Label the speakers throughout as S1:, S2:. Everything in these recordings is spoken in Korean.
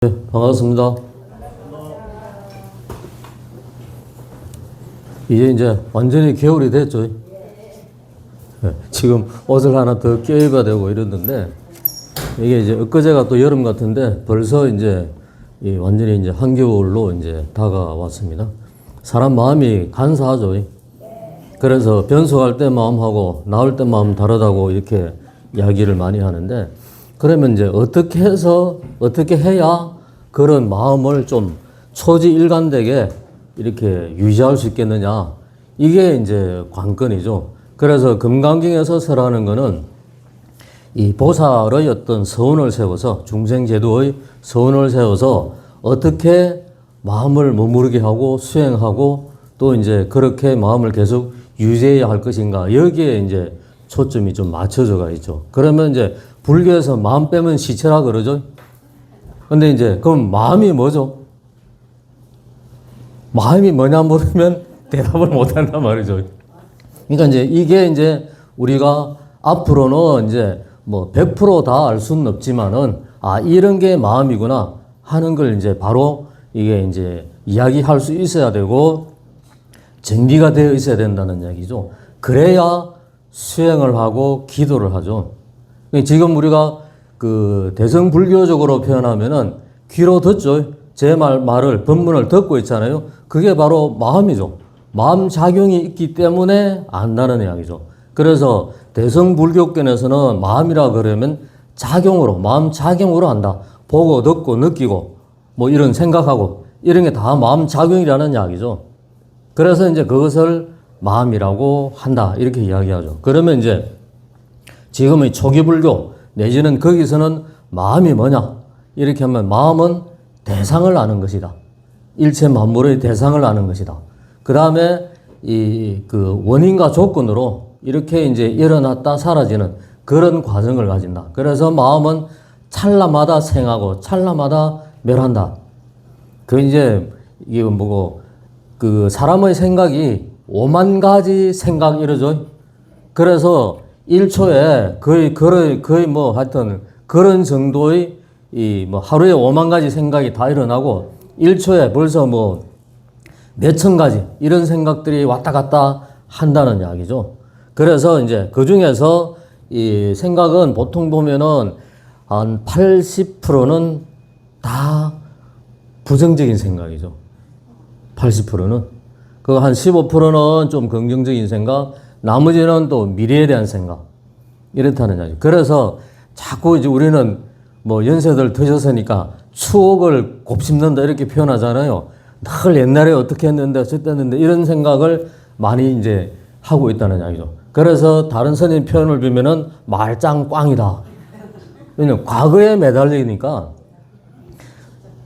S1: 네, 반갑습니다. 이제 완전히 겨울이 됐죠. 네, 지금 옷을 하나 더 껴입어야 되고 이러는데, 이게 이제 엊그제가 또 여름 같은데 벌써 이제 완전히 이제 한겨울로 이제 다가왔습니다. 사람 마음이 간사하죠. 그래서 변속할 때 마음하고 나올 때 마음 다르다고 이렇게 이야기를 많이 하는데, 그러면 이제 어떻게 해야 그런 마음을 좀 초지일관되게 이렇게 유지할 수 있겠느냐. 이게 이제 관건이죠. 그래서 금강경에서 설하는 거는 이 보살의 어떤 서원을 세워서, 중생제도의 서원을 세워서 어떻게 마음을 머무르게 하고 수행하고 또 이제 그렇게 마음을 계속 유지해야 할 것인가. 여기에 이제 초점이 좀 맞춰져가 있죠. 그러면 이제 불교에서 마음 빼면 시체라 그러죠. 근데 이제 그럼 마음이 뭐죠? 마음이 뭐냐 물으면 대답을 못 한단 말이죠. 그러니까 이제 이게 이제 우리가 앞으로는 이제 뭐 100% 다 알 수는 없지만은 이런 게 마음이구나 하는 걸 이제 바로 이게 이제 이야기할 수 있어야 되고 정비가 되어 있어야 된다는 이야기죠. 그래야 수행을 하고 기도를 하죠. 지금 우리가 그 대성불교적으로 표현하면은 귀로 듣죠. 제 말을 법문을 듣고 있잖아요. 그게 바로 마음이죠. 마음 작용이 있기 때문에 안다는 이야기죠. 그래서 대성불교권에서는 마음이라 그러면 작용으로, 마음 작용으로 한다. 보고 듣고 느끼고 뭐 이런 생각하고 이런 게 다 마음 작용이라는 이야기죠. 그래서 이제 그것을 마음이라고 한다. 이렇게 이야기하죠. 그러면 이제 지금의 초기불교 내지는 거기서는 마음이 뭐냐? 이렇게 하면 마음은 대상을 아는 것이다. 일체 만물의 대상을 아는 것이다. 그 다음에 그 원인과 조건으로 이렇게 이제 일어났다 사라지는 그런 과정을 가진다. 그래서 마음은 찰나마다 생하고 찰나마다 멸한다. 이게 뭐고, 그 사람의 생각이 5만 가지 생각 이러죠. 그래서 1초에 거의 뭐 하여튼 그런 정도의 뭐 하루에 5만 가지 생각이 다 일어나고 1초에 벌써 뭐 몇천 가지 이런 생각들이 왔다 갔다 한다는 이야기죠. 그래서 이제 그 중에서 이 생각은 보통 보면은 한 80%는 다 부정적인 생각이죠. 80%는. 그 한 15%는 좀 긍정적인 생각, 나머지는 또 미래에 대한 생각. 이렇다는 이야기. 그래서 자꾸 이제 우리는 뭐 연세들 드셨으니까 추억을 곱씹는다 이렇게 표현하잖아요. 늘 옛날에 어떻게 했는데, 어쨌든 했는데 이런 생각을 많이 이제 하고 있다는 이야기죠. 그래서 다른 선생님 표현을 보면은 말짱꽝이다. 왜냐면 과거에 매달리니까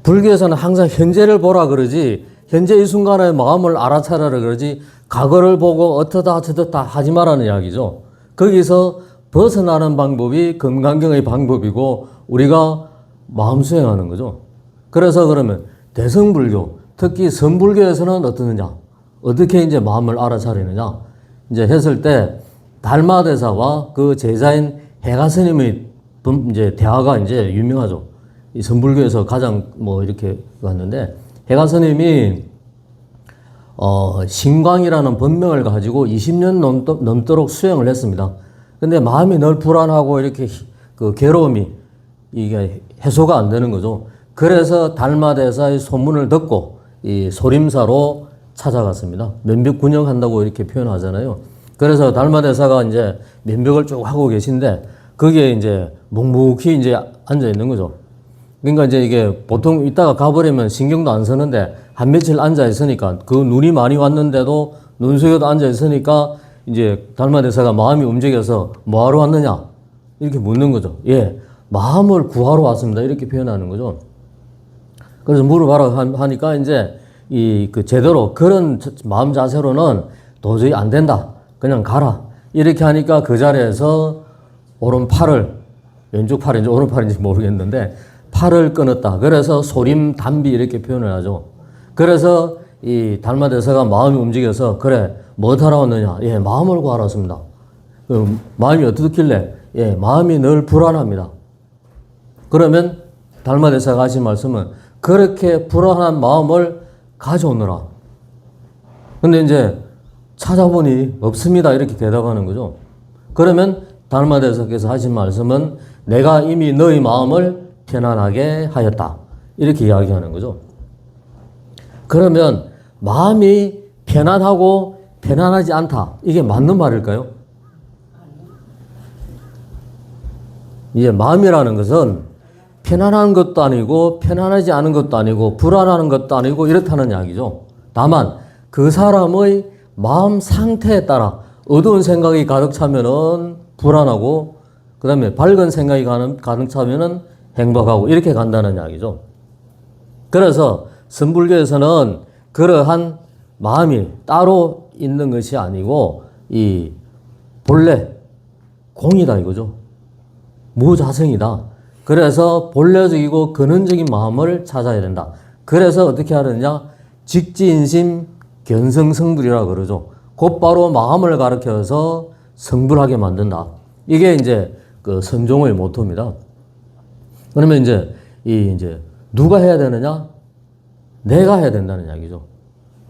S1: 불교에서는 항상 현재를 보라 그러지, 현재 이 순간의 마음을 알아차려라 그러지, 과거를 보고 어떠다 하지 말라는 이야기죠. 거기서 벗어나는 방법이 금강경의 방법이고 우리가 마음 수행하는 거죠. 그래서 그러면 대성불교, 특히 선불교에서는 어떠느냐, 어떻게 이제 마음을 알아차리느냐, 이제 했을 때 달마대사와 그 제자인 해가스님의 이제 대화가 이제 유명하죠. 이 선불교에서 가장 뭐 이렇게 왔는데, 해가스님이 신광이라는 법명을 가지고 20년 넘도록 수행을 했습니다. 근데 마음이 늘 불안하고 이렇게 그 괴로움이 이게 해소가 안 되는 거죠. 그래서 달마대사의 소문을 듣고 이 소림사로 찾아갔습니다. 면벽 군영한다고 이렇게 표현하잖아요. 그래서 달마대사가 이제 면벽을 쭉 하고 계신데 거기에 이제 묵묵히 이제 앉아 있는 거죠. 그러니까 이제 이게 보통 이따가 가버리면 신경도 안 쓰는데 한 며칠 앉아 있으니까, 그 눈이 많이 왔는데도 눈 속에도 앉아 있으니까 이제 달마대사가 마음이 움직여서 뭐하러 왔느냐 이렇게 묻는 거죠. 예, 마음을 구하러 왔습니다. 이렇게 표현하는 거죠. 그래서 물어봐라 하니까 이제 그 제대로 그런 마음 자세로는 도저히 안 된다. 그냥 가라. 이렇게 하니까 그 자리에서 오른팔을, 왼쪽 팔인지 오른팔인지 모르겠는데 팔을 끊었다. 그래서 소림 담비 이렇게 표현을 하죠. 그래서 이 달마대사가 마음이 움직여서 그래 뭐 하러 왔느냐? 예, 마음을 구하러 왔습니다. 마음이 어떻길래? 예, 마음이 늘 불안합니다. 그러면 달마대사가 하신 말씀은 그렇게 불안한 마음을 가져오느라. 근데 이제 찾아보니 없습니다. 이렇게 대답하는 거죠. 그러면 달마대사께서 하신 말씀은 내가 이미 너희 마음을 편안하게 하였다. 이렇게 이야기하는 거죠. 그러면 마음이 편안하고 편안하지 않다. 이게 맞는 말일까요? 이제 마음이라는 것은 편안한 것도 아니고 편안하지 않은 것도 아니고 불안한 것도 아니고 이렇다는 이야기죠. 다만 그 사람의 마음 상태에 따라 어두운 생각이 가득 차면은 불안하고 그 다음에 밝은 생각이 가득 차면은 행복하고 이렇게 간다는 이야기죠. 그래서 선불교에서는 그러한 마음이 따로 있는 것이 아니고 이 본래 공이다 이거죠. 무자성이다. 그래서 본래적이고 근원적인 마음을 찾아야 된다. 그래서 어떻게 하느냐? 직지인심 견성성불이라고 그러죠. 곧바로 마음을 가르쳐서 성불하게 만든다. 이게 이제 그 선종의 모토입니다. 그러면 이제 누가 해야 되느냐? 내가 해야 된다는 이야기죠.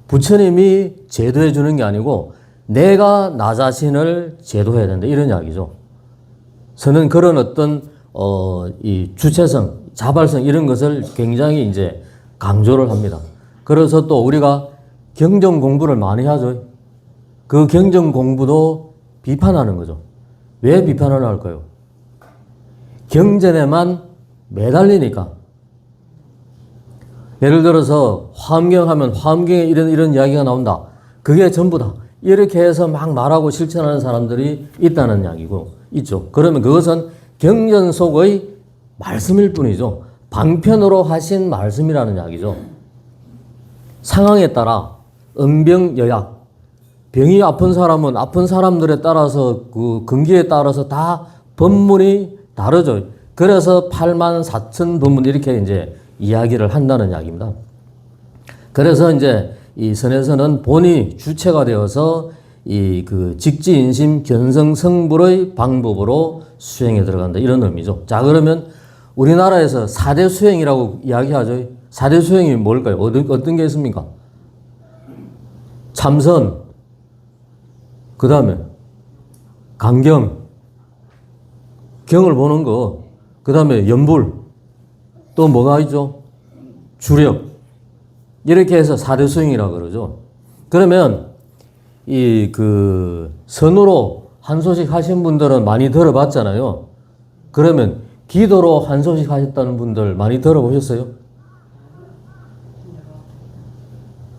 S1: 부처님이 제도해 주는 게 아니고 내가 나 자신을 제도해야 된다. 이런 이야기죠. 저는 그런 어떤 이 주체성, 자발성 이런 것을 굉장히 이제 강조를 합니다. 그래서 또 우리가 경전 공부를 많이 하죠. 그 경전 공부도 비판하는 거죠. 왜 비판을 할까요? 경전에만 매달리니까. 예를 들어서 화엄경 하면 화엄경에 이런 이야기가 나온다. 그게 전부다. 이렇게 해서 막 말하고 실천하는 사람들이 있다는 이야기고 있죠. 그러면 그것은 경전 속의 말씀일 뿐이죠. 방편으로 하신 말씀이라는 이야기죠. 상황에 따라 응병여약, 병이 아픈 사람은 아픈 사람들에 따라서 그 근기에 따라서 다 법문이 다르죠. 그래서 84,000 법문 이렇게 이제 이야기를 한다는 이야기입니다. 그래서 이제 이 선에서는 본이 주체가 되어서 이 그 직지인심 견성성불의 방법으로 수행에 들어간다. 이런 의미죠. 자, 그러면 우리나라에서 4대 수행이라고 이야기하죠. 4대 수행이 뭘까요? 어떤 게 있습니까? 참선, 그 다음에 강경, 경을 보는 거, 그 다음에 연불, 또 뭐가 있죠? 주력. 이렇게 해서 4대 수행이라고 그러죠. 그러면 이 그 선으로 한 소식 하신 분들은 많이 들어봤잖아요. 그러면 기도로 한 소식 하셨다는 분들 많이 들어보셨어요?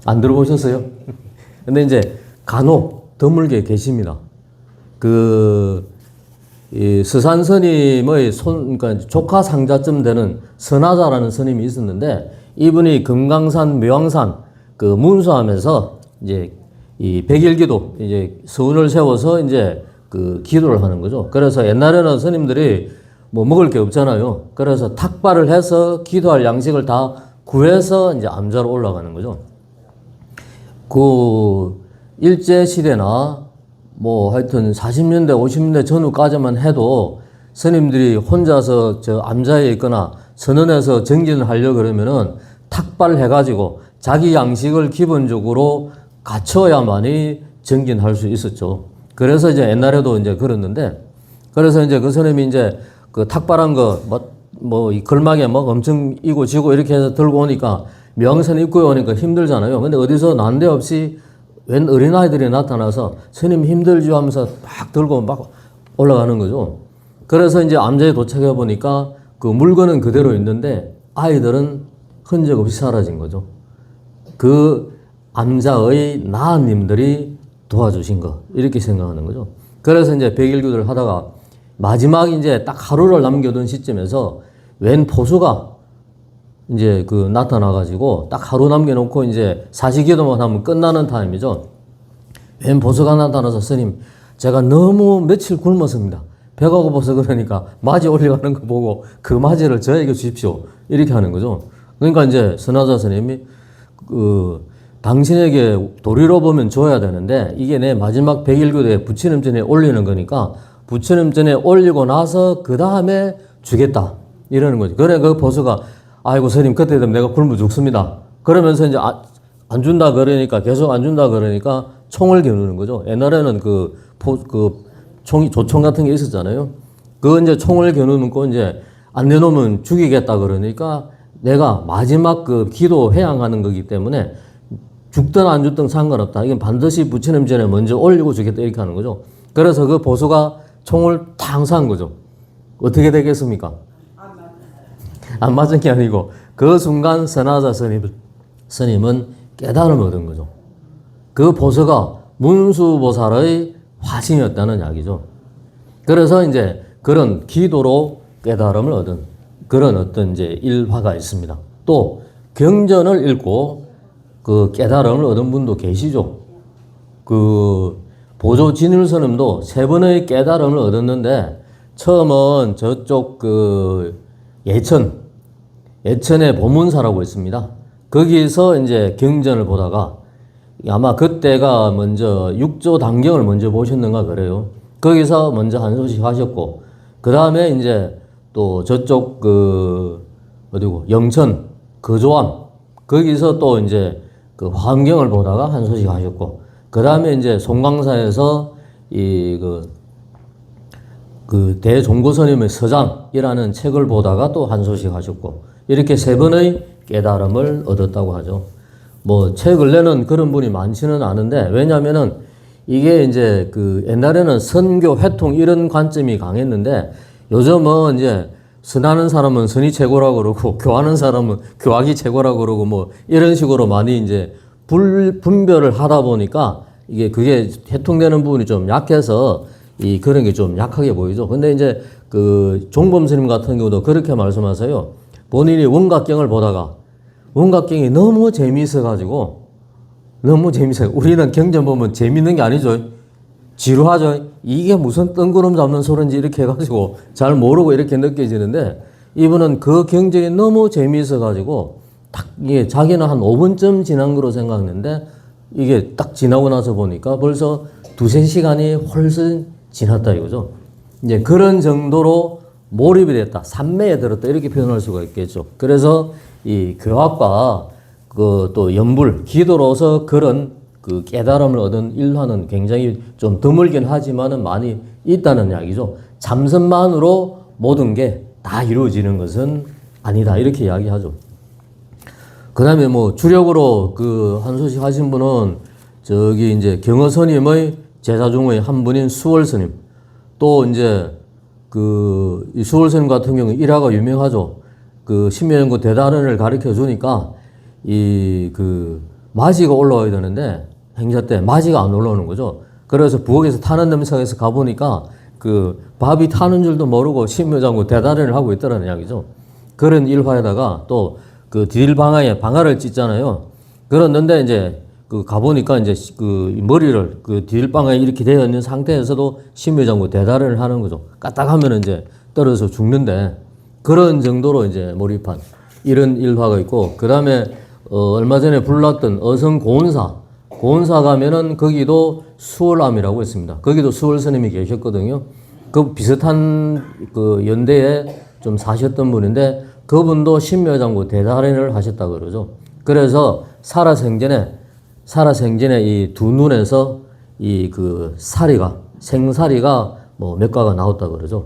S1: 안 들어보셨어요? 근데 이제 간혹 드물게 계십니다. 이 스산 스님의 그러니까 조카 상자쯤 되는 선하자라는 스님이 있었는데 이분이 금강산 묘왕산 그 문수하면서 이제 이 백일기도 이제 서운을 세워서 이제 그 기도를 하는 거죠. 그래서 옛날에는 스님들이 뭐 먹을 게 없잖아요. 그래서 탁발을 해서 기도할 양식을 다 구해서 이제 암자로 올라가는 거죠. 그 일제시대나 뭐 하여튼 40년대, 50년대 전후까지만 해도 스님들이 혼자서 저 암자에 있거나 선언해서 정진을 하려고 그러면은 탁발을 해가지고 자기 양식을 기본적으로 갖춰야만이 정진할 수 있었죠. 그래서 이제 옛날에도 이제 그랬는데, 그래서 이제 그 스님이 이제 그 탁발한 거, 이 걸막에 뭐 엄청 이고 지고 이렇게 해서 들고 오니까 명선 입고 오니까 힘들잖아요. 근데 어디서 난데없이 웬 어린아이들이 나타나서 스님 힘들죠 하면서 막 들고 막 올라가는 거죠. 그래서 이제 암자에 도착해 보니까 그 물건은 그대로 있는데 아이들은 흔적 없이 사라진 거죠. 그 암자의 나은님들이 도와주신 거 이렇게 생각하는 거죠. 그래서 이제 백일기도를 하다가 마지막 이제 딱 하루를 남겨둔 시점에서 웬 포수가 이제 그 나타나가지고 딱 하루 남겨놓고 이제 사시기도만 하면 끝나는 타임이죠. 웬 보수가 나타나서 스님, 제가 너무 며칠 굶었습니다. 배가 고파서 그러니까 맞이 올라가는 거 보고 그 맞이를 저에게 주십시오. 이렇게 하는 거죠. 그러니까 이제 선하자 스님이 당신에게 도리로 보면 줘야 되는데 이게 내 마지막 백일교대에 부처님 전에 올리는 거니까 부처님 전에 올리고 나서 그 다음에 주겠다. 이러는 거지. 그래, 그 보수가, 아이고, 스님, 그때 되면 내가 굶어 죽습니다. 그러면서 이제 안 준다 그러니까, 계속 안 준다 그러니까 총을 겨누는 거죠. 옛날에는 총이, 조총 같은 게 있었잖아요. 그 이제 총을 겨누는 거 이제 안 내놓으면 죽이겠다 그러니까 내가 마지막 그 기도 회양하는 거기 때문에 죽든 안 죽든 상관없다. 이건 반드시 부처님 전에 먼저 올리고 주겠다. 이렇게 하는 거죠. 그래서 그 보수가 총을 탕 쏜 거죠. 어떻게 되겠습니까? 안 맞은 게 아니고 그 순간 선하자 스님은 깨달음을 얻은 거죠. 그 보수가 문수보살의 화신이었다는 이야기죠. 그래서 이제 그런 기도로 깨달음을 얻은 그런 어떤 이제 일화가 있습니다. 또 경전을 읽고 그 깨달음을 얻은 분도 계시죠. 그 보조 진율스님도 세 번의 깨달음을 얻었는데 처음은 저쪽 그 예천의 보문사라고 있습니다. 거기서 이제 경전을 보다가 아마 그때가 먼저 육조 단경을 먼저 보셨는가 그래요. 거기서 먼저 한 소식 하셨고 그 다음에 이제 또 저쪽 어디고 영천 거조암 거기서 또 이제 그 화엄경을 보다가 한 소식 하셨고 그 다음에 이제 송광사에서 그 대종고스님의 서장이라는 책을 보다가 또 한 소식 하셨고 이렇게 세 번의 깨달음을 얻었다고 하죠. 뭐 책을 내는 그런 분이 많지는 않은데 왜냐면은 이게 이제 그 옛날에는 선교 회통 이런 관점이 강했는데 요즘은 이제 선하는 사람은 선이 최고라고 그러고 교하는 사람은 교학이 최고라고 그러고 뭐 이런 식으로 많이 이제 분별을 하다 보니까 그게 회통되는 부분이 좀 약해서 그런 게 좀 약하게 보이죠. 근데 이제 그 종범 스님 같은 경우도 그렇게 말씀하세요. 본인이 원각경을 보다가 원각경이 너무 재미있어가지고 우리는 경전 보면 재밌는 게 아니죠. 지루하죠. 이게 무슨 뜬구름 잡는 소리인지 이렇게 해가지고 잘 모르고 이렇게 느껴지는데 이분은 그 경전이 너무 재미있어가지고 딱 이게 자기는 한 5분쯤 지난 거로 생각했는데 이게 딱 지나고 나서 보니까 벌써 2-3시간이 훨씬 지났다 이거죠. 이제 그런 정도로 몰입이 됐다. 삼매에 들었다. 이렇게 표현할 수가 있겠죠. 그래서 이 교학과 그 또 연불, 기도로서 그런 그 깨달음을 얻은 일화는 굉장히 좀 드물긴 하지만은 많이 있다는 이야기죠. 참선만으로 모든 게 다 이루어지는 것은 아니다. 이렇게 이야기하죠. 그 다음에 뭐 주력으로 그 한 소식 하신 분은 저기 이제 경허스님의 제자 중의 한 분인 수월스님. 또 이제 그 수월스님 같은 경우 일화가 유명하죠. 그 신묘연구 대단원을 가르쳐 주니까 그 마지가 올라와야 되는데 행사 때 마지가 안 올라오는 거죠. 그래서 부엌에서 타는 냄새에서 가보니까 그 밥이 타는 줄도 모르고 신묘장구 대단원을 하고 있더라는 이야기죠. 그런 일화에다가 또 그 뒷방아에 방아를 찢잖아요. 그랬는데 이제 그 가보니까 이제 그 머리를 그 뒷방아에 이렇게 되어 있는 상태에서도 신묘장구 대단원을 하는 거죠. 까딱하면 이제 떨어져서 죽는데 그런 정도로 이제 몰입한 이런 일화가 있고 그 다음에 얼마 전에 불났던 어성 고운사 가면은 거기도 수월암이라고 있습니다. 거기도 수월 스님이 계셨거든요. 그 비슷한 그 연대에 좀 사셨던 분인데 그분도 신묘장구 대단원을 하셨다 그러죠. 그래서 살아생전에 이 두 눈에서 그 생사리가 뭐 몇 가가 나왔다 그러죠.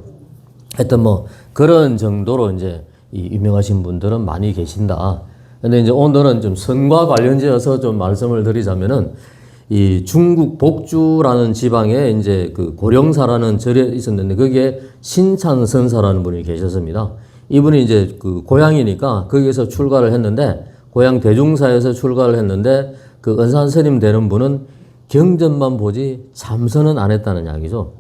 S1: 하여튼 뭐 그런 정도로 이제 유명하신 분들은 많이 계신다. 근데 이제 오늘은 좀 선과 관련지어서 좀 말씀을 드리자면은 이 중국 복주라는 지방에 이제 그 고령사라는 절에 있었는데 거기에 신찬선사라는 분이 계셨습니다. 이분이 이제 그 고향이니까 거기에서 출가를 했는데 고향 대중사에서 출가를 했는데 그 은산스님 되는 분은 경전만 보지 참선은 안 했다는 이야기죠.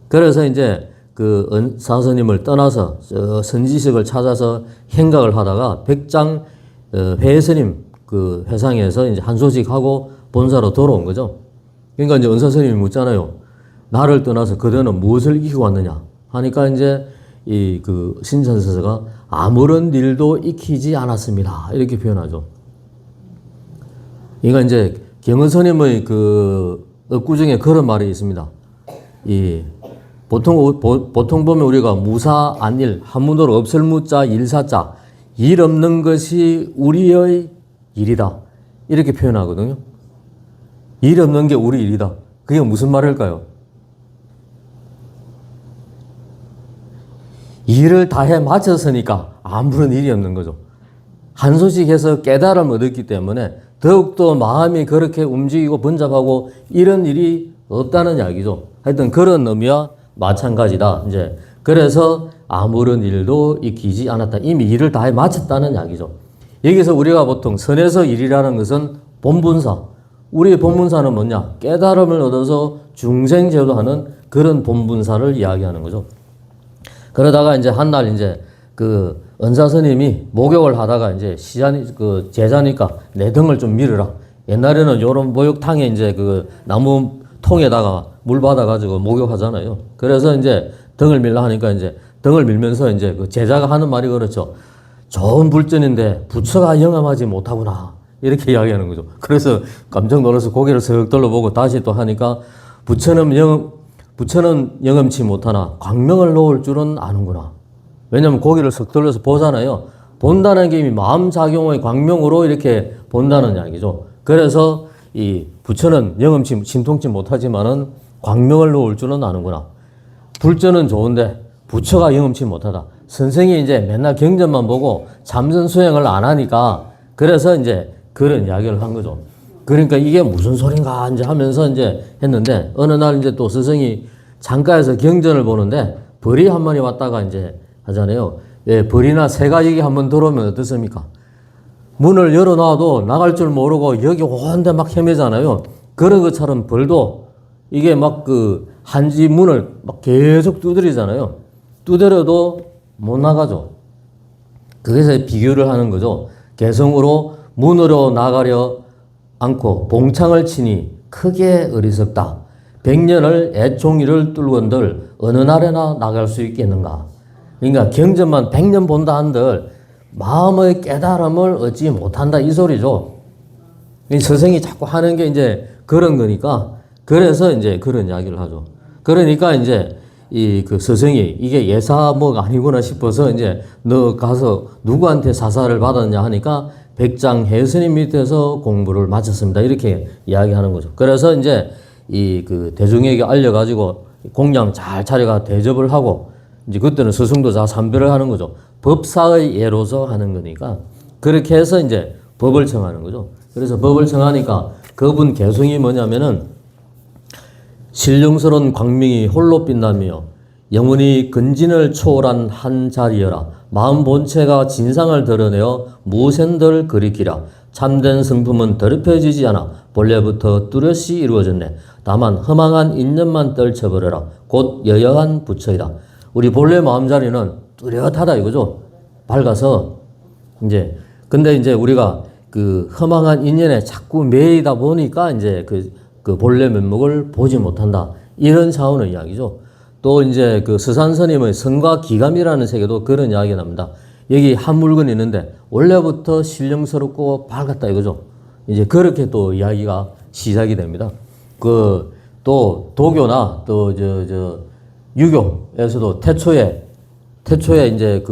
S1: 그래서 이제 그 은사스님을 떠나서 선지식을 찾아서 행각을 하다가 백장 회스님 그 회상에서 이제 한 소식하고 본사로 돌아온 거죠. 그러니까 이제 은사스님이 묻잖아요. 나를 떠나서 그대는 무엇을 익히고 왔느냐 하니까 이제 그 신천서가 아무런 일도 익히지 않았습니다. 이렇게 표현하죠. 그러니까 이제 경은스님의 그 억구 중에 그런 말이 있습니다. 보통 보면 우리가 무사, 안일, 한문으로 없을 무자, 일사자, 일 없는 것이 우리의 일이다. 이렇게 표현하거든요. 일 없는 게 우리 일이다. 그게 무슨 말일까요? 일을 다 해 마쳤으니까 아무런 일이 없는 거죠. 한 소식 해서 깨달음을 얻었기 때문에 더욱더 마음이 그렇게 움직이고 번잡하고 이런 일이 없다는 이야기죠. 하여튼 그런 의미와 마찬가지다. 이제 그래서 아무런 일도 익히지 않았다. 이미 일을 다 해 마쳤다는 이야기죠. 여기서 우리가 보통 선에서 일이라는 것은 본분사. 우리의 본분사는 뭐냐? 깨달음을 얻어서 중생제도하는 그런 본분사를 이야기하는 거죠. 그러다가 이제 한날 이제 그 은사 스님이 목욕을 하다가 이제 제자니까 내 등을 좀 밀으라. 옛날에는 요런 목욕탕에 이제 그 나무 통에다가 물 받아가지고 목욕하잖아요. 그래서 이제 등을 밀라 하니까 이제 등을 밀면서 이제 그 제자가 하는 말이 그렇죠. 좋은 불전인데 부처가 영험하지 못하구나. 이렇게 이야기하는 거죠. 그래서 깜짝 놀라서 고개를 슥 돌려보고 다시 또 하니까 부처는 영험치 못하나 광명을 놓을 줄은 아는구나. 왜냐면 고개를 슥 돌려서 보잖아요. 본다는 게 이미 마음작용의 광명으로 이렇게 본다는 이야기죠. 그래서 이 부처는 영험치, 신통치 못하지만은 광명을 놓을 줄은 아는구나. 불전은 좋은데 부처가 영험치 못하다. 선생이 이제 맨날 경전만 보고 참선 수행을 안 하니까 그래서 이제 그런 이야기를 한 거죠. 그러니까 이게 무슨 소린가 이제 하면서 이제 했는데 어느 날 이제 또 스승이 창가에서 경전을 보는데 벌이 한 마리 왔다가 이제 하잖아요. 예, 벌이나 새가 여기 한번 들어오면 어떻습니까? 문을 열어놔도 나갈 줄 모르고 여기 온데 막 헤매잖아요. 그런 것처럼 벌도 이게 막 그 한지 문을 막 계속 두드리잖아요. 두드려도 못 나가죠. 그래서 비교를 하는 거죠. 개성으로 문으로 나가려 않고 봉창을 치니 크게 어리석다. 100년을 애종이를 뚫건들 어느 날에나 나갈 수 있겠는가. 그러니까 경전만 100년 본다 한들 마음의 깨달음을 얻지 못한다 이 소리죠. 스승이 자꾸 하는 게 이제 그런 거니까 그래서 이제 그런 이야기를 하죠. 그러니까 이제 이 그 스승이 이게 예사뭐가 아니구나 싶어서 이제 너 가서 누구한테 사사를 받았냐 하니까 백장 혜스님 밑에서 공부를 마쳤습니다. 이렇게 이야기하는 거죠. 그래서 이제 이 그 대중에게 알려가지고 공양 잘 차려가 대접을 하고 이제 그때는 스승도 다 삼별을 하는 거죠. 법사의 예로서 하는 거니까 그렇게 해서 이제 법을 청하는 거죠. 그래서 법을 청하니까 그분 개성이 뭐냐면은 신령스러운 광명이 홀로 빛나며 영원히 근진을 초월한 한 자리여라. 마음 본체가 진상을 드러내어 무센들 그리키라. 참된 성품은 더럽혀지지 않아 본래부터 뚜렷이 이루어졌네. 다만 허망한 인연만 떨쳐버려라. 곧 여여한 부처이다. 우리 본래 마음자리는 뚜렷하다 이거죠. 밝아서 이제 근데 이제 우리가 그 허망한 인연에 자꾸 매이다 보니까 이제 그 본래 면목을 보지 못한다. 이런 차원의 이야기죠. 또 이제 그 서산스님의 성과 기감이라는 책에도 그런 이야기가 납니다. 여기 한 물건이 있는데 원래부터 신령스럽고 밝았다 이거죠. 이제 그렇게 또 이야기가 시작이 됩니다. 그 또 도교나 또 유교에서도 태초에 이제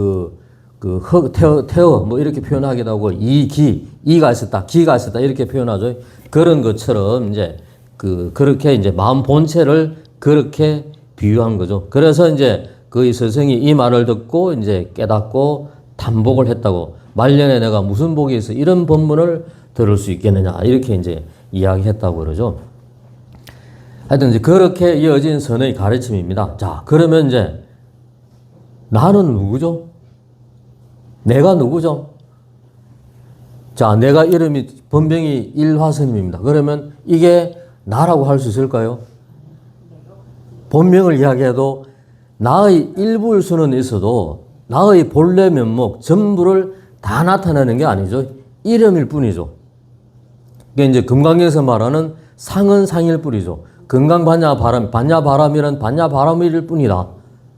S1: 태어 뭐 이렇게 표현하기도 하고 이가 있었다, 기가 있었다 이렇게 표현하죠. 그런 것처럼 이제 그렇게 이제 마음 본체를 그렇게 비유한 거죠. 그래서 이제 그 스승이 이 말을 듣고 이제 깨닫고 담복을 했다고. 말년에 내가 무슨 복이 있어 이런 법문을 들을 수 있겠느냐 이렇게 이제 이야기했다고 그러죠. 하여튼 이제 그렇게 이어진 선의 가르침입니다. 자, 그러면 이제 나는 누구죠? 내가 누구죠? 자, 내가 이름이 본명이 일화스님입니다. 그러면 이게 나라고 할 수 있을까요? 본명을 이야기해도 나의 일부일 수는 있어도 나의 본래 면목 전부를 다 나타내는 게 아니죠. 이름일 뿐이죠. 이게 이제 금강에서 말하는 상은 상일 뿐이죠. 금강반야바람, 반야바람이란 반야바람일 뿐이다.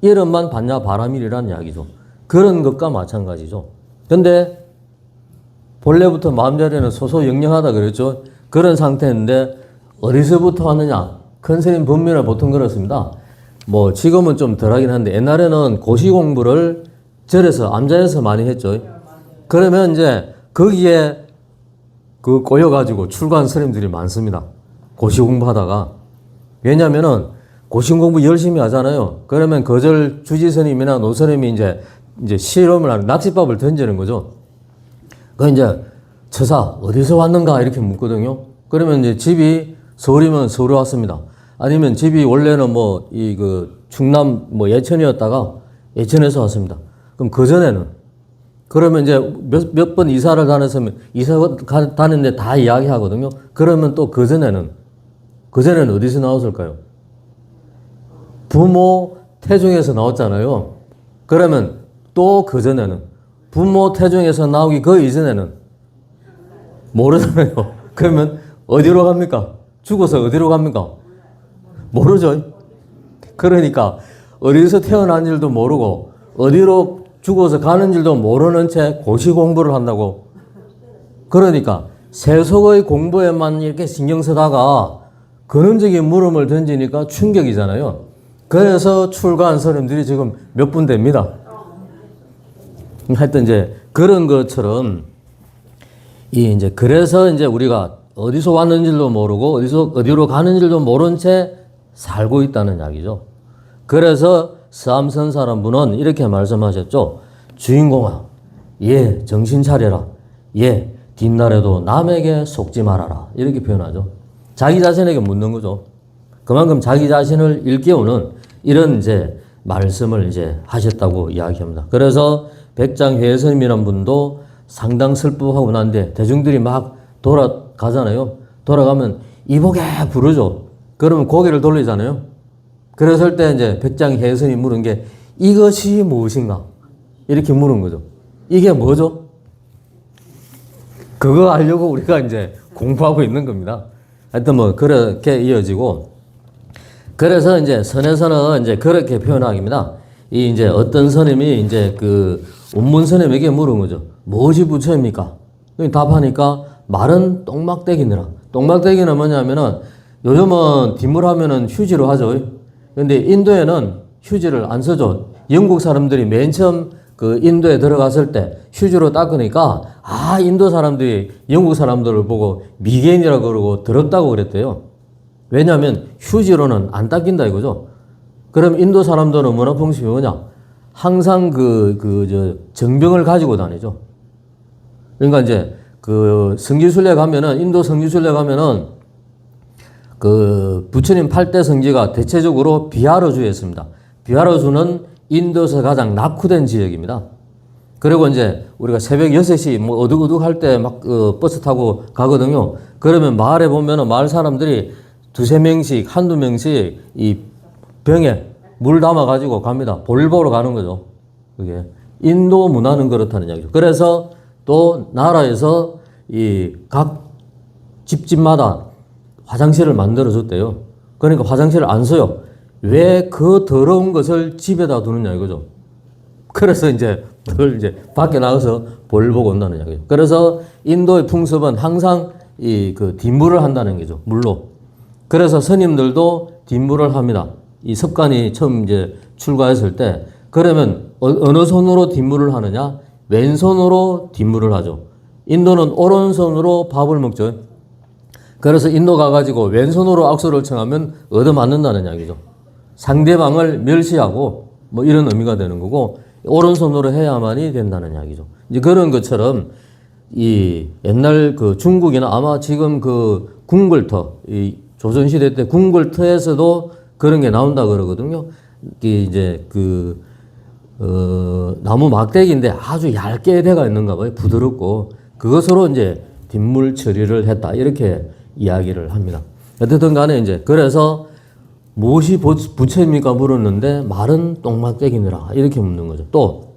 S1: 이름만 반야바람이라는 이야기죠. 그런 것과 마찬가지죠. 근데 본래부터 마음자리는 소소영령하다 그랬죠. 그런 상태인데 어디서부터 왔느냐? 큰 스님 법문을 보통 그렇습니다. 뭐 지금은 좀 덜하긴 한데 옛날에는 고시 공부를 절에서 암자에서 많이 했죠. 그러면 이제 거기에 그 꼬여가지고 출가한 스님들이 많습니다. 고시 공부하다가. 왜냐면은 고시 공부 열심히 하잖아요. 그러면 거절 주지 스님이나 노스님이 이제 실험을 하는 낚싯밥을 던지는 거죠. 그 이제 처사 어디서 왔는가 이렇게 묻거든요. 그러면 이제 집이 서울이면 서울 왔습니다. 아니면 집이 원래는 뭐 그 충남 뭐 예천이었다가 예천에서 왔습니다. 그럼 그 전에는 그러면 이제 몇 번 이사를 다녔으면 이사 다녔는데 다 이야기하거든요. 그러면 또 그 전에는 어디서 나왔을까요? 부모 태중에서 나왔잖아요. 그러면 또 그 전에는 부모 태중에서 나오기 그 이전에는 모르잖아요. 그러면 어디로 갑니까? 죽어서 어디로 갑니까? 모르죠. 그러니까 어디서 태어난 줄도 모르고 어디로 죽어서 가는 줄도 모르는 채 고시 공부를 한다고. 그러니까 세속의 공부에만 이렇게 신경 쓰다가 근원적인 물음을 던지니까 충격이잖아요. 그래서 출가한 스님들이 지금 몇 분 됩니다. 하여튼 이제 그런 것처럼 이제 그래서 이제 우리가 어디서 왔는지도 모르고 어디로 가는 줄도 모른 채 살고 있다는 이야기죠. 그래서 서암선사란 분은 이렇게 말씀하셨죠. 주인공아, 예, 정신 차려라. 예, 뒷날에도 남에게 속지 말아라. 이렇게 표현하죠. 자기 자신에게 묻는 거죠. 그만큼 자기 자신을 일깨우는 이런 이제 말씀을 이제 하셨다고 이야기합니다. 그래서 백장회스님이란 분도 상당 슬프하고 난데 대중들이 막 돌아가잖아요. 돌아가면 이복에 부르죠. 그러면 고개를 돌리잖아요. 그랬을 때 이제 백장회스님이 물은 게 이것이 무엇인가? 이렇게 물은 거죠. 이게 뭐죠? 그거 알려고 우리가 이제 공부하고 있는 겁니다. 하여튼 뭐 그렇게 이어지고 그래서 이제 선에서는 이제 그렇게 표현하기입니다. 이 이제 어떤 스님이 이제 그 운문 스님에게 물은 거죠. 무엇이 부처입니까? 답하니까 말은 똥막대기니라. 똥막대기는 뭐냐면은 요즘은 뒷물하면은 휴지로 하죠. 근데 인도에는 휴지를 안 쓰죠. 영국 사람들이 맨 처음 그 인도에 들어갔을 때 휴지로 닦으니까 인도 사람들이 영국 사람들을 보고 미개인이라고 그러고 더럽다고 그랬대요. 왜냐하면 휴지로는 안 닦인다 이거죠. 그럼 인도 사람들은 문화풍습이 뭐냐? 항상 정병을 가지고 다니죠. 그러니까 이제 그 성지순례 가면은 인도 성지순례 가면은 그 부처님 8대 성지가 대체적으로 비하라주에 있습니다. 비하라주는 인도에서 가장 낙후된 지역입니다. 그리고 이제 우리가 새벽 6시 뭐 어둑어둑 할 때 막 버스 타고 가거든요. 그러면 마을에 보면은 마을 사람들이 두세 명씩, 한두 명씩 이 병에 물 담아가지고 갑니다. 볼 보러 가는 거죠. 그게. 인도 문화는 그렇다는 이야기죠. 그래서 또 나라에서 이 각 집집마다 화장실을 만들어줬대요. 그러니까 화장실을 안 써요. 왜 그 더러운 것을 집에다 두느냐 이거죠. 그래서 이제 그걸 이제 밖에 나가서 볼 보고 온다는 이야기죠. 그래서 인도의 풍습은 항상 그 뒷물을 한다는 거죠. 물로. 그래서 스님들도 뒷물을 합니다. 이 습관이 처음 이제 출가했을 때 그러면 어느 손으로 뒷물을 하느냐? 왼손으로 뒷물을 하죠. 인도는 오른손으로 밥을 먹죠. 그래서 인도 가가지고 왼손으로 악수를 청하면 얻어맞는다는 이야기죠. 상대방을 멸시하고 뭐 이런 의미가 되는 거고 오른손으로 해야만이 된다는 이야기죠. 이제 그런 것처럼 이 옛날 그 중국이나 아마 지금 그 궁궐터, 이 조선시대 때 궁궐터에서도 그런 게 나온다 그러거든요. 이제 나무 막대기인데 아주 얇게 돼가 있는가 봐요. 부드럽고 그것으로 이제 뒷물 처리를 했다. 이렇게 이야기를 합니다. 어쨌든 간에 이제 그래서 무엇이 부처입니까? 물었는데 말은 똥막대기니라. 이렇게 묻는 거죠. 또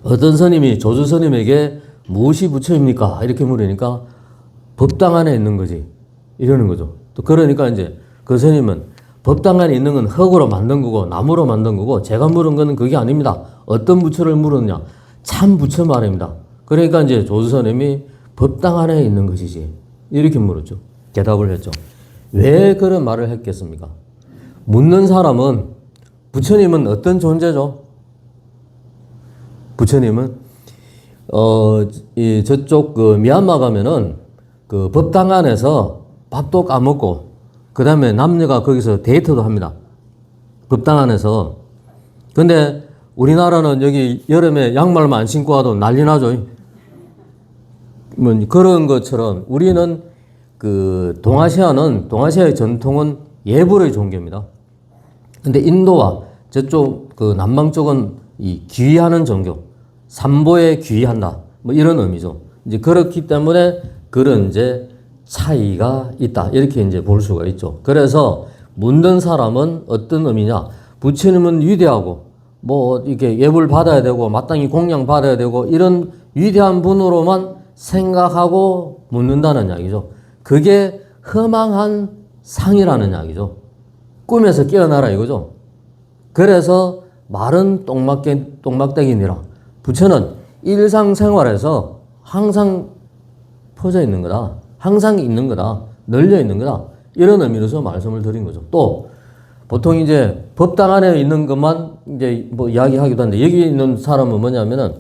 S1: 어떤 스님이 조주 스님에게 무엇이 부처입니까? 이렇게 물으니까 법당 안에 있는 거지. 이러는 거죠. 또 그러니까 이제 그 스님은 법당 안에 있는 건 흙으로 만든 거고 나무로 만든 거고 제가 물은 거는 그게 아닙니다. 어떤 부처를 물었냐? 참 부처 말입니다. 그러니까 이제 조주 스님이 법당 안에 있는 것이지. 이렇게 물었죠. 대답을 했죠. 왜 그런 말을 했겠습니까? 묻는 사람은 부처님은 어떤 존재죠? 부처님은 저쪽 그 미얀마 가면은 그 법당 안에서 밥도 까먹고 그 다음에 남녀가 거기서 데이트도 합니다. 법당 안에서. 근데 우리나라는 여기 여름에 양말만 안 신고 와도 난리 나죠. 뭐 그런 것처럼 우리는 그 동아시아의 전통은 예불의 종교입니다. 근데 인도와 저쪽 그 남방 쪽은 이 귀의하는 종교, 삼보에 귀의한다. 뭐 이런 의미죠. 이제 그렇기 때문에 그런 이제 차이가 있다. 이렇게 이제 볼 수가 있죠. 그래서 묻는 사람은 어떤 의미냐? 부처님은 위대하고 뭐 이렇게 예불 받아야 되고 마땅히 공양 받아야 되고 이런 위대한 분으로만 생각하고 묻는다는 이야기죠. 그게 허망한 상이라는 이야기죠. 꿈에서 깨어나라 이거죠. 그래서 말은 똥막대기니라. 부처는 일상생활에서 항상 퍼져 있는 거다. 항상 있는 거다. 널려 있는 거다. 이런 의미로서 말씀을 드린 거죠. 또 보통 이제 법당 안에 있는 것만 이제 뭐 이야기하기도 하는데 여기 있는 사람은 뭐냐면은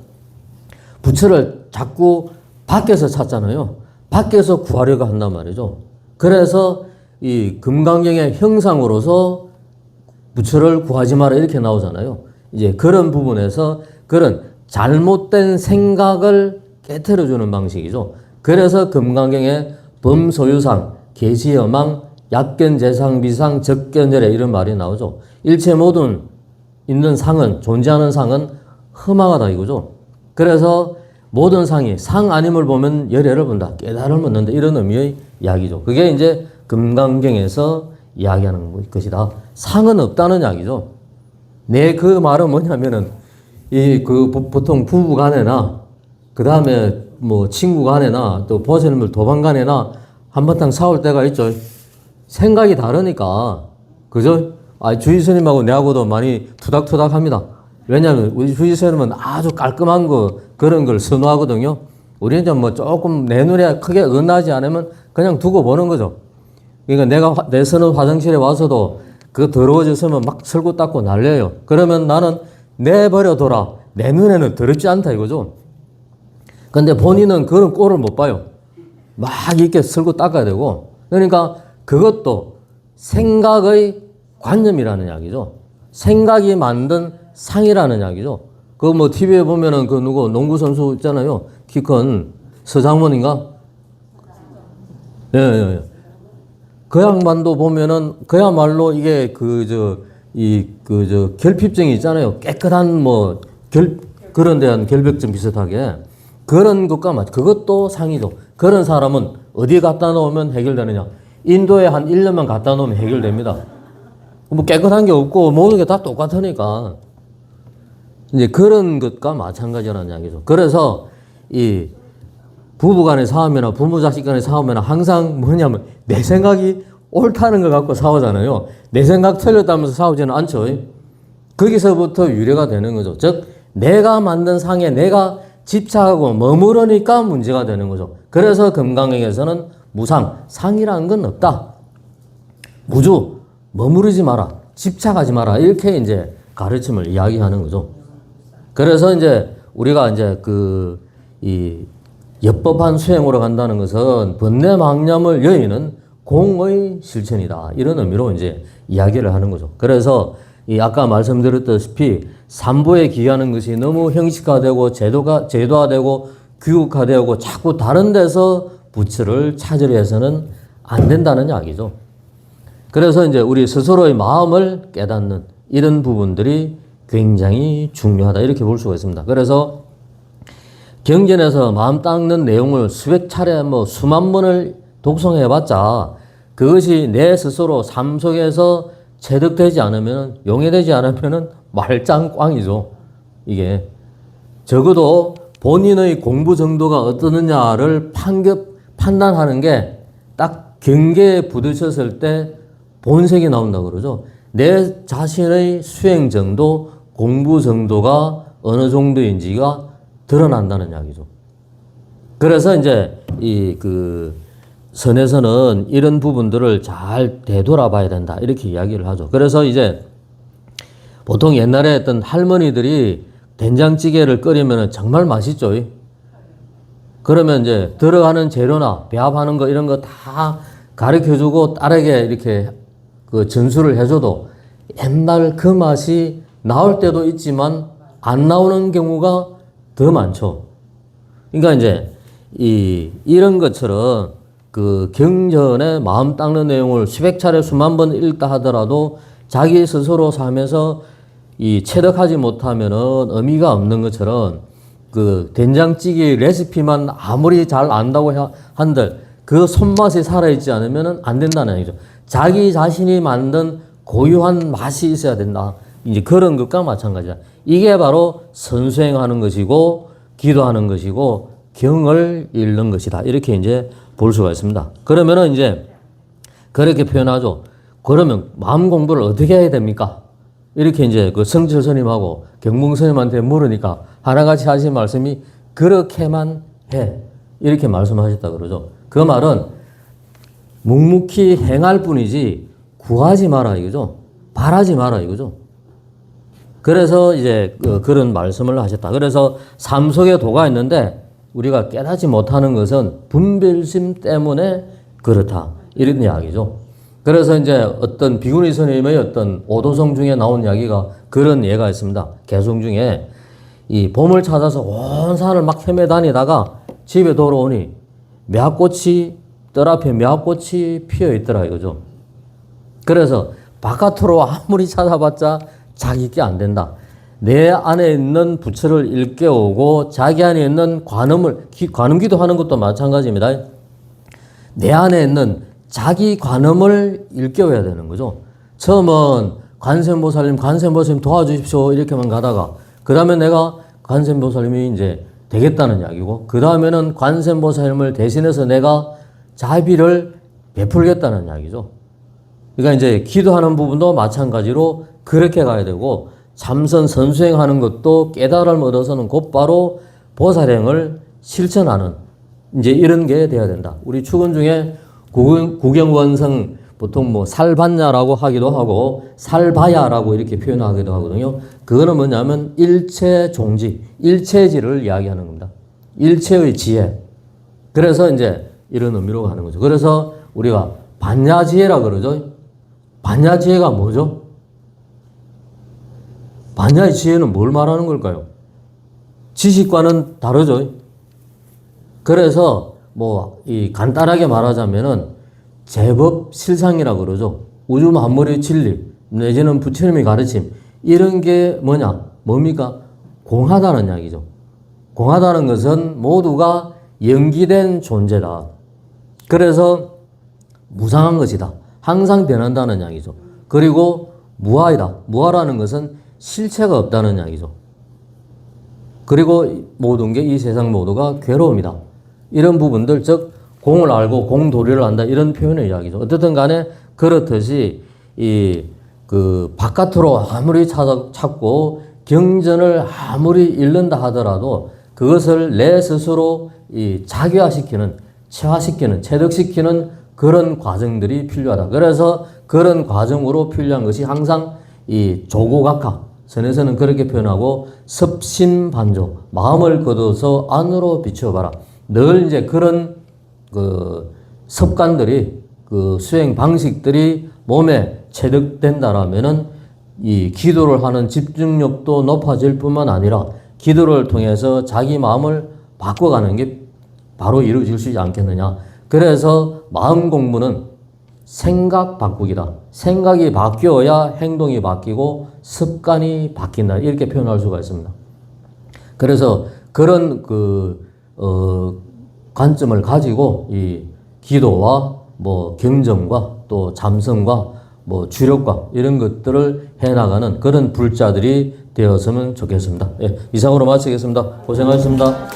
S1: 부처를 자꾸 밖에서 찾잖아요. 밖에서 구하려고 한단 말이죠. 그래서 이 금강경의 형상으로서 부처를 구하지 마라 이렇게 나오잖아요. 이제 그런 부분에서 그런 잘못된 생각을 깨트려주는 방식이죠. 그래서 금강경에 범소유상, 계시여망, 약견재상, 비상, 적견열애 이런 말이 나오죠. 일체 모든 있는 상은, 존재하는 상은 허망하다 이거죠. 그래서 모든 상이 상 아님을 보면 열애를 본다. 깨달음을 얻는다. 이런 의미의 이야기죠. 그게 이제 금강경에서 이야기하는 것이다. 상은 없다는 이야기죠. 내 그 말은 뭐냐면은 보통 부부 간에나 그 다음에 뭐 친구 간에나 또 보살님들 도반 간에나 한바탕 싸울 때가 있죠. 생각이 다르니까 그죠? 주의 스님하고 내하고도 많이 투닥투닥 합니다. 왜냐하면 우리 주의 스님은 아주 깔끔한 그런 걸 선호하거든요. 우리는 좀 뭐 조금 내 눈에 크게 은하지 않으면 그냥 두고 보는 거죠. 그러니까 내 선은 화장실에 와서도 그 더러워졌으면 막 설고 닦고 날려요. 그러면 나는 내버려둬라. 내 눈에는 더럽지 않다 이거죠. 근데 본인은 그런 꼴을 못 봐요. 막 이렇게 설고 닦아야 되고. 그러니까 그것도 생각의 관념이라는 이야기죠. 생각이 만든 상이라는 이야기죠. 그 뭐 TV에 보면은 그 농구 선수 있잖아요. 키 큰 서장문인가? 예. 그 양반도 보면은 그야말로 이게 결핍증이 있잖아요. 깨끗한 그런 데한 결벽증 비슷하게. 그런 것과 그것도 상이죠. 그런 사람은 어디 갖다 놓으면 해결되느냐. 인도에 한 1년만 갖다 놓으면 해결됩니다. 뭐 깨끗한 게 없고 모든 게 다 똑같으니까. 이제 그런 것과 마찬가지라는 이야기죠. 그래서 이 부부 간의 싸움이나 부모 자식 간의 싸움이나 항상 뭐냐면 내 생각이 옳다는 걸 갖고 싸우잖아요. 내 생각 틀렸다면서 싸우지는 않죠. 거기서부터 유래가 되는 거죠. 즉 내가 만든 상에 내가 집착하고 머무르니까 문제가 되는 거죠. 그래서 금강경에서는 무상, 상이라는 건 없다. 무주, 머무르지 마라, 집착하지 마라 이렇게 이제 가르침을 이야기하는 거죠. 그래서 이제 우리가 이제 이 엽법한 수행으로 간다는 것은 번뇌망념을 여의는 공의 실천이다. 이런 의미로 이제 이야기를 하는 거죠. 그래서 이 아까 말씀드렸다시피 삼보에 기하는 것이 너무 형식화되고 제도화되고 규격화되고 자꾸 다른 데서 부처를 찾으려 해서는 안 된다는 이야기죠. 그래서 이제 우리 스스로의 마음을 깨닫는 이런 부분들이 굉장히 중요하다. 이렇게 볼 수가 있습니다. 그래서 경전에서 마음 닦는 내용을 수백 차례 수만 번을 독송해봤자 그것이 내 스스로 삶 속에서 체득되지 않으면, 용해되지 않으면 말짱꽝이죠. 이게. 적어도 본인의 공부 정도가 어떠느냐를 판단하는 게 딱 경계에 부딪혔을 때 본색이 나온다고 그러죠. 내 자신의 수행 정도, 공부 정도가 어느 정도인지가 드러난다는 이야기죠. 그래서 이제 선에서는 이런 부분들을 잘 되돌아봐야 된다. 이렇게 이야기를 하죠. 그래서 이제 보통 옛날에 어떤 할머니들이 된장찌개를 끓이면 정말 맛있죠. 그러면 이제 들어가는 재료나 배합하는 거 이런 거 다 가르쳐주고 딸에게 이렇게 그 전수를 해줘도 옛날 그 맛이 나올 때도 있지만 안 나오는 경우가 더 많죠. 그러니까 이제 이런 것처럼 그 경전에 마음 닦는 내용을 수백 차례 수만 번 읽다 하더라도 자기 스스로 살면서 체득하지 못하면은 의미가 없는 것처럼 그 된장찌개 레시피만 아무리 잘 안다고 한들 그 손맛이 살아있지 않으면은 안 된다는 얘기죠. 자기 자신이 만든 고유한 맛이 있어야 된다. 이제 그런 것과 마찬가지다. 이게 바로 선수행하는 것이고 기도하는 것이고 경을 읽는 것이다. 이렇게 이제 볼 수가 있습니다. 그러면은 이제 그렇게 표현하죠. 그러면 마음 공부를 어떻게 해야 됩니까? 이렇게 이제 그 성철 스님하고 경봉 스님한테 물으니까 하나같이 하신 말씀이 그렇게만 해. 이렇게 말씀하셨다 그러죠. 그 말은 묵묵히 행할 뿐이지 구하지 마라 이거죠. 바라지 마라 이거죠. 그래서 이제 그런 말씀을 하셨다. 그래서 삶 속에 도가 있는데 우리가 깨닫지 못하는 것은 분별심 때문에 그렇다. 이런 이야기죠. 그래서 이제 어떤 비구니 스님의 어떤 오도성 중에 나온 이야기가 그런 예가 있습니다. 개송 중에 이 봄을 찾아서 온 산을 막 헤매 다니다가 집에 돌아오니 매화꽃이 뜰 앞에 매화꽃이 피어 있더라 이거죠. 그래서 바깥으로 아무리 찾아봤자 자기 게 안 된다. 내 안에 있는 부처를 일깨우고 자기 안에 있는 관음기도 하는 것도 마찬가지입니다. 내 안에 있는 자기 관음을 일깨워야 되는 거죠. 처음은 관세음보살님 도와주십시오 이렇게만 가다가 그 다음에 내가 관세음보살님이 이제 되겠다는 이야기고 그 다음에는 관세음보살님을 대신해서 내가 자비를 베풀겠다는 이야기죠. 그러니까 이제 기도하는 부분도 마찬가지로 그렇게 가야 되고 참선 선수행하는 것도 깨달음을 얻어서는 곧바로 보살행을 실천하는 이제 이런 게 돼야 된다. 우리 축원 중에 구경원성 보통 뭐 살봤냐라고 하기도 하고 살봐야라고 이렇게 표현하기도 하거든요. 그거는 뭐냐면 일체종지, 일체지를 이야기하는 겁니다. 일체의 지혜. 그래서 이제 이런 의미로 가는 거죠. 그래서 우리가 반야지혜라 그러죠. 반야지혜가 뭐죠? 반야의 지혜는 뭘 말하는 걸까요? 지식과는 다르죠. 그래서 이 간단하게 말하자면은 제법 실상이라 그러죠. 우주 만물의 진리 내지는 부처님의 가르침 이런 게 뭡니까? 공하다는 이야기죠. 공하다는 것은 모두가 연기된 존재다. 그래서 무상한 것이다. 항상 변한다는 이야기죠. 그리고 무아이다. 무아라는 것은 실체가 없다는 이야기죠. 그리고 모든 게 이 세상 모두가 괴로움이다. 이런 부분들 즉 공을 알고 공도리를 안다 이런 표현의 이야기죠. 어쨌든 간에 그렇듯이 그 바깥으로 아무리 찾고 경전을 아무리 읽는다 하더라도 그것을 내 스스로 자기화시키는 체화시키는 체득시키는 그런 과정들이 필요하다. 그래서 그런 과정으로 필요한 것이 항상 이 조고각하 선에서는 그렇게 표현하고 습심반조 마음을 거둬서 안으로 비춰봐라. 늘 이제 그런 그 습관들이 그 수행 방식들이 몸에 체득된다라면은 이 기도를 하는 집중력도 높아질 뿐만 아니라 기도를 통해서 자기 마음을 바꿔가는 게 바로 이루어질 수 있지 않겠느냐. 그래서 마음 공부는 생각 바꾸기다. 생각이 바뀌어야 행동이 바뀌고 습관이 바뀐다. 이렇게 표현할 수가 있습니다. 그래서 그런 관점을 가지고 이 기도와 경전과 또 잠성과 주력과 이런 것들을 해나가는 그런 불자들이 되었으면 좋겠습니다. 예, 이상으로 마치겠습니다. 고생하셨습니다.